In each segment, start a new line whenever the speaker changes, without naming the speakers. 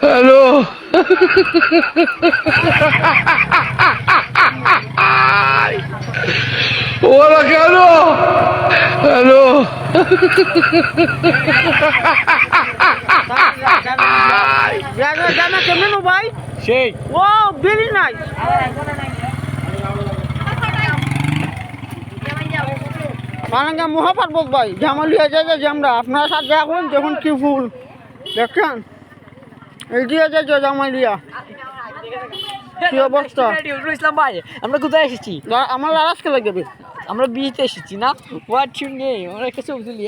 hello ওরা কেন hello
জানা কেমন ভাই
সেই
ও বেরি নাই পানাঙ্গা মহাপার্বত ভাই জামালিয়া যায় যে আমরা আপনার সাথে এখন যখন কি ফুল দেখছেন এই দিয়ে যায় জামালিয়া কি অবস্থা
ইসলাম ভাই আমরা কোথায় এসেছি
আমার লারাজকে লাগবে
আমরা বিয়েতে এসেছি না হোয়াট ইউ নেই আমরা একটা ছবি তুলি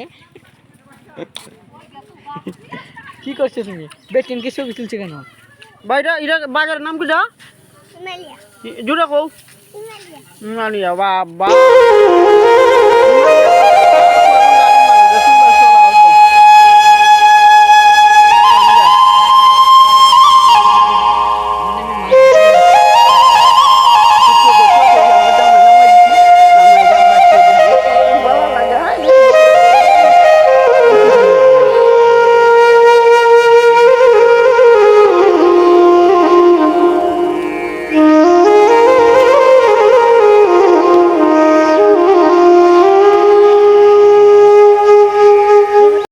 কি করছো তুমি বেটিনকে ছবি তুলছো কেন
ভাইটা এটা বাজারের নাম কি যা জুড়ে কৌ বাবা